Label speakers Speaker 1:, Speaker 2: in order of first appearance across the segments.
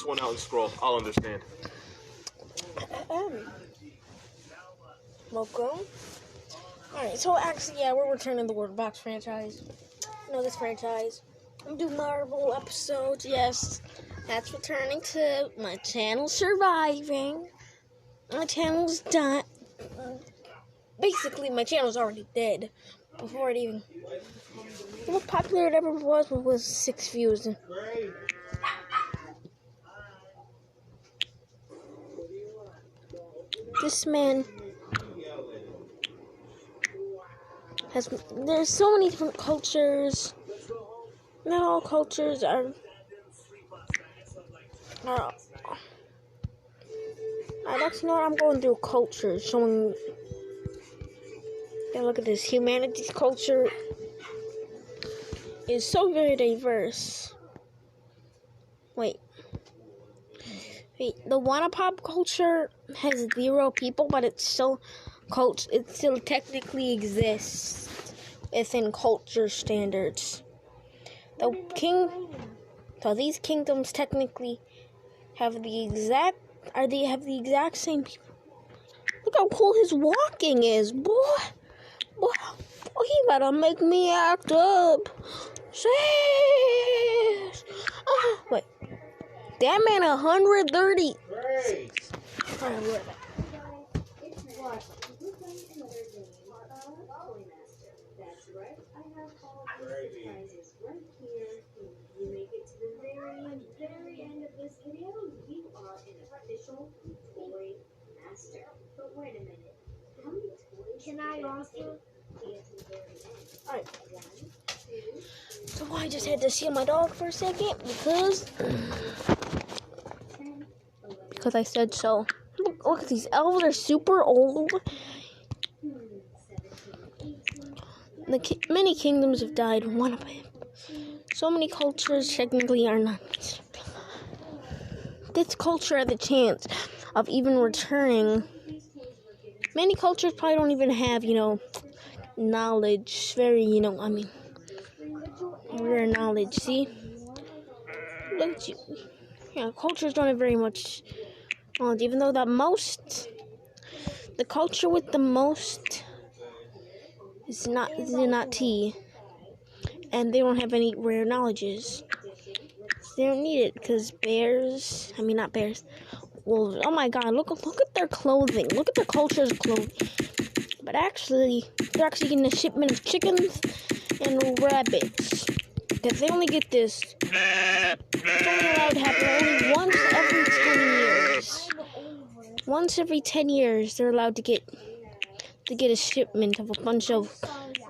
Speaker 1: one out and scroll. I'll understand.
Speaker 2: Welcome. Alright, so actually, yeah, we're returning the worldbox franchise. You know this franchise. I'm doing Marvel episodes, yes. That's returning to my channel surviving. My channel's done. Basically, my channel's already dead. Before it even... The most popular it ever was 6 views. This man has... There's so many different cultures. Not all cultures are Alright, actually, you know what? I'm going through cultures, showing... Yeah, look at this. Humanity's culture is so very diverse. Wait, the Wanapop culture has 0 people, but it still technically exists within culture standards. So these kingdoms technically have the exact same people. Look how cool his walking is, boy. Oh, he better make me act up. Wait. That man 130.
Speaker 3: Very end of this video, you are an official toy master. But wait a minute. How many toys can I also?
Speaker 2: Alright. So I just had to see my dog for a second because I said so. Look at these elves, are super old. Many kingdoms have died, one of them. So many cultures technically are not. This culture had the chance of even returning. Many cultures probably don't even have, knowledge. Very, rare knowledge. See? Look at you. Yeah, cultures don't have very much knowledge. Even though the culture with the most is not T. And they don't have any rare knowledges. They don't need it because not bears. Wolves. Oh my god, look at their clothing. Look at their culture's clothing. But actually, they're actually getting a shipment of chickens and rabbits. Because they only get this. It's only allowed to happen only once every 10 years. Once every 10 years, they're allowed to get a shipment of a bunch of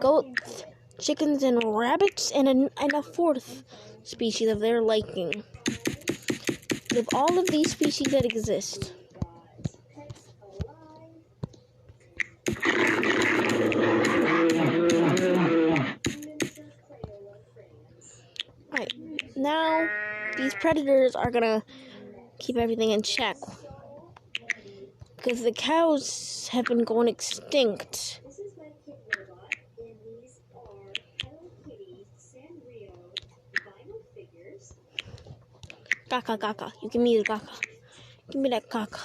Speaker 2: goats, chickens, and rabbits, and a 4th species of their liking. Of all of these species that exist. Right, now these predators are gonna keep everything in check. Because the cows have been going extinct. Kaka. You give me the kaka. Give me that kaka.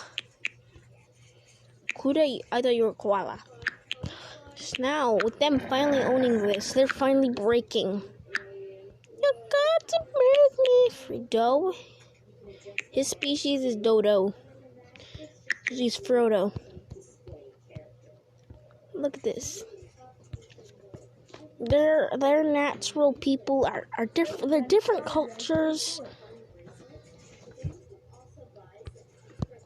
Speaker 2: Kuda, I thought you were koala. Just now, with them finally owning this, they're finally breaking. You got to break me, Fredo. His species is Dodo. He's Frodo. Look at this. Their natural people are different. They're different cultures.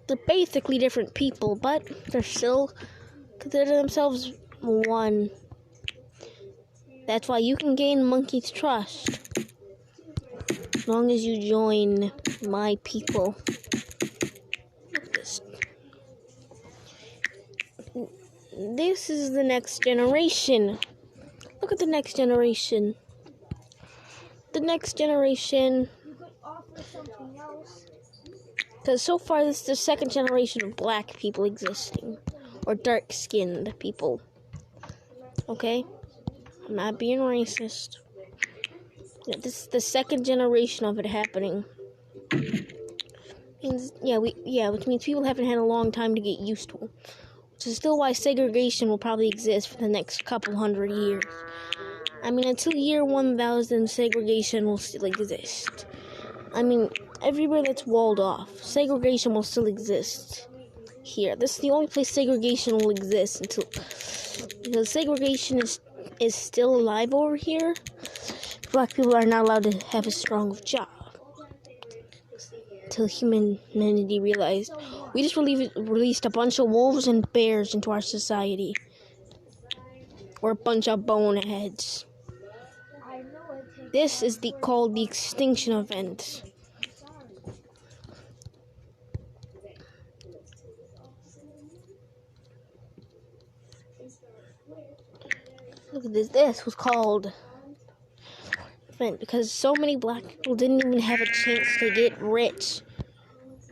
Speaker 2: They're basically different people, but they're still consider themselves one. That's why you can gain Monkey's trust as long as you join my people. Look at this. This is the next generation. Look at the next generation. The next generation.
Speaker 3: You could offer something else.
Speaker 2: Because so far, this is the 2nd generation of black people existing. Or dark-skinned people. Okay? I'm not being racist. Yeah, this is the 2nd generation of it happening. Which means people haven't had a long time to get used to them. Which is still why segregation will probably exist for the next couple hundred years. I mean, until year 1000, segregation will still exist. I mean, everywhere that's walled off, segregation will still exist. Here, this is the only place segregation will exist because segregation is still alive over here. Black people are not allowed to have a strong job until humanity realized we just released a bunch of wolves and bears into our society. Or a bunch of boneheads. This is called the extinction event. Look at this. This was called event because so many black people didn't even have a chance to get rich.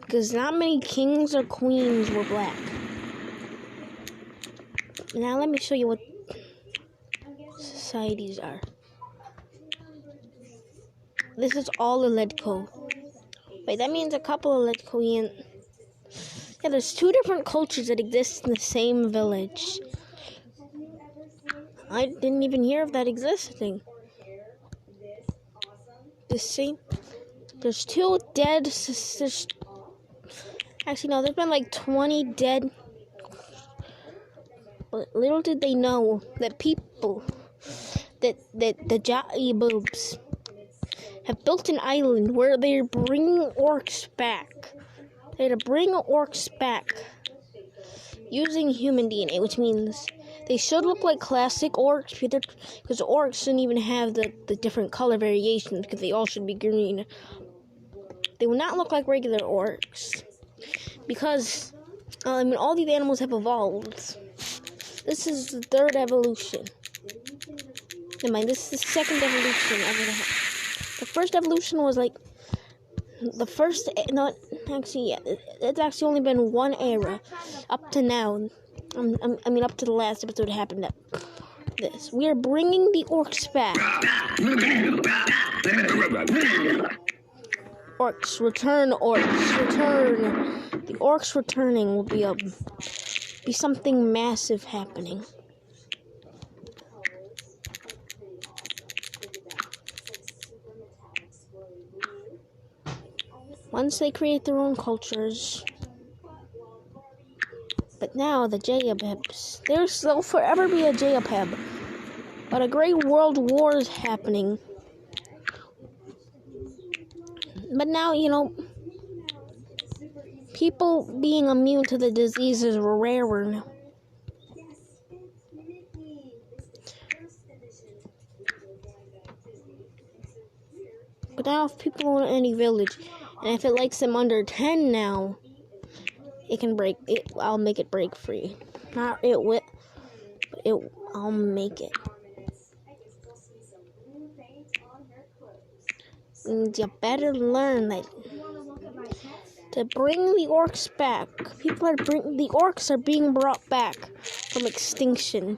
Speaker 2: Because not many kings or queens were black. Now let me show you what societies are. This is all a Ledco. Wait, that means a couple of Ledcoian. Yeah, there's two different cultures that exist in the same village. I didn't even hear of that existing. There's two dead. Actually, no, there's been like 20 dead. But little did they know that people, that the Jaibubs have built an island where they're bringing orcs back. They're to bring orcs back using human DNA, which means they should look like classic orcs, because orcs shouldn't even have the different color variations, because they all should be green. They will not look like regular orcs, because, all these animals have evolved. This is the third evolution. Never mind, this is the second evolution ever to happen. The first evolution was like, it's actually only been one era, up to now. Up to the last episode happened at this. We are bringing the orcs back. Orcs, return, orcs, return. The orcs returning will be something massive happening. Once they create their own cultures. But now the Jaibubs, there'll forever be a Jaibub. But a great world war is happening. But now, people being immune to the disease is rarer now. But now if people in any village, and if it likes them under 10 now, it can break it. I'll make it break free. Not it will, but I'll make it. And you better learn that to bring the orcs back. The orcs are being brought back from extinction.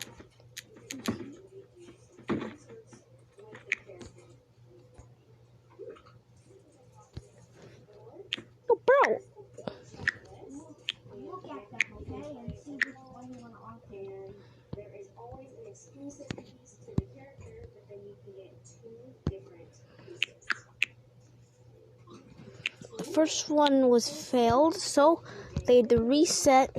Speaker 2: Oh, bro. The first one was failed, so they had to reset.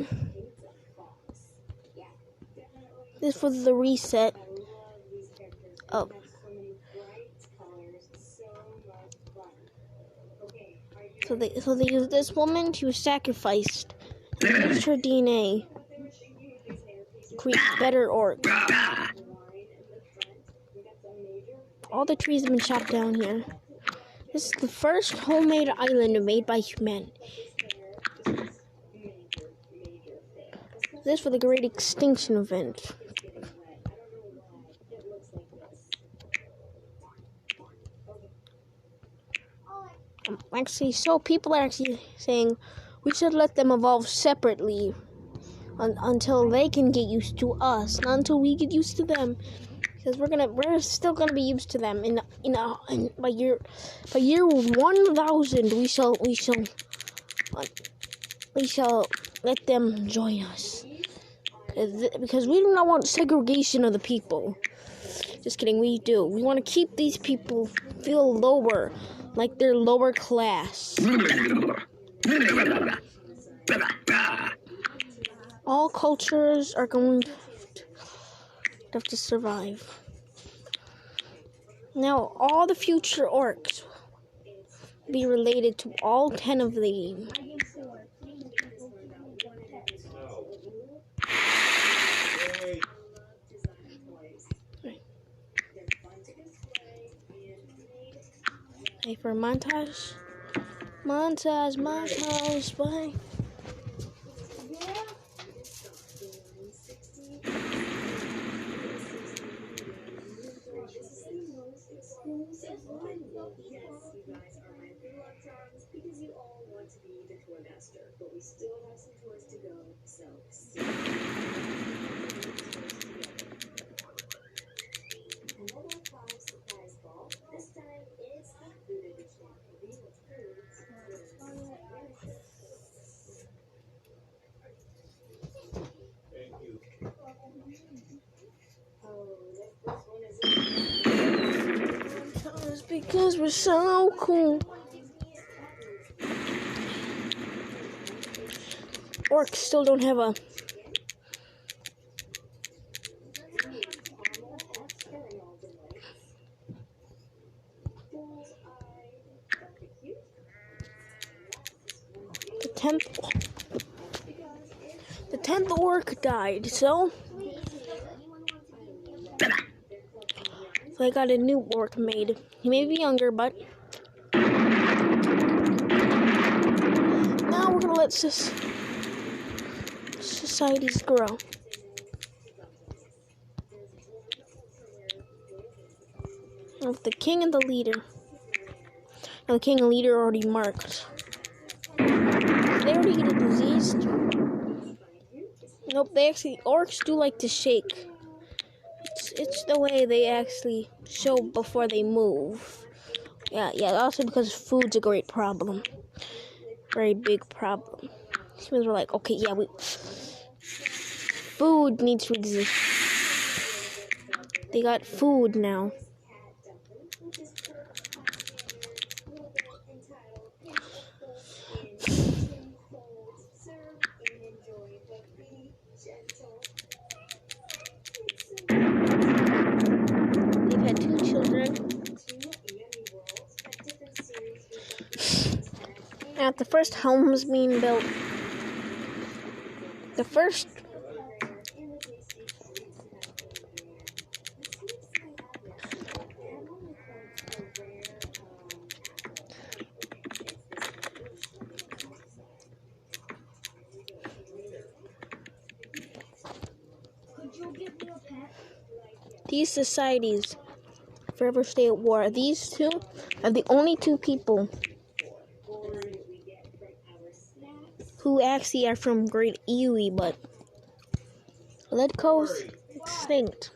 Speaker 2: This was the reset of. So they used this woman. She was sacrificed. And they used her DNA. Create better orcs. All the trees have been chopped down here. This is the first homemade island made by humanity. This for the Great Extinction Event. So people are actually saying we should let them evolve separately until they can get used to us, not until we get used to them. Because we're still gonna be used to them. By year 1000, we shall we shall let them join us. Because we do not want segregation of the people. Just kidding, we do. We want to keep these people feel lower, like they're lower class. All cultures are going to have to survive. Now, all the future orcs will be related to all 10 of them. Hey, for montage. Montage, bye.
Speaker 3: Yes, you guys are my good luck charms because you all want to be the toy master, but we still have some toys to go, so stay another 5 surprise ball. This time it's the food edition. These are foods.
Speaker 2: It's because we're so cool. Orcs still don't have a... The 10th orc died, so I got a new orc made. He may be younger, but now we're gonna let societies grow. With the king and the leader. Now the king and leader are already marked. Did they already get a disease? Nope, orcs do like to shake. It's the way they actually show before they move. Yeah, also because food's a great problem. Very big problem. Humans were like, okay, yeah, food needs to exist. They got food now. They've had 2 children. At the first home was being built. The first these societies forever stay at war. These 2 are the only 2 people who actually are from Great Ewe, but Ledco's extinct.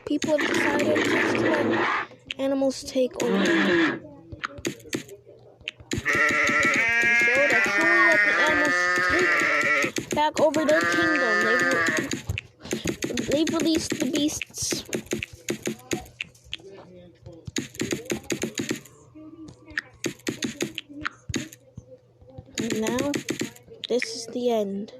Speaker 2: People have decided just to let animals take over. So that's how we let the animals take back over their kingdom. They've released the beasts. And now, this is the end.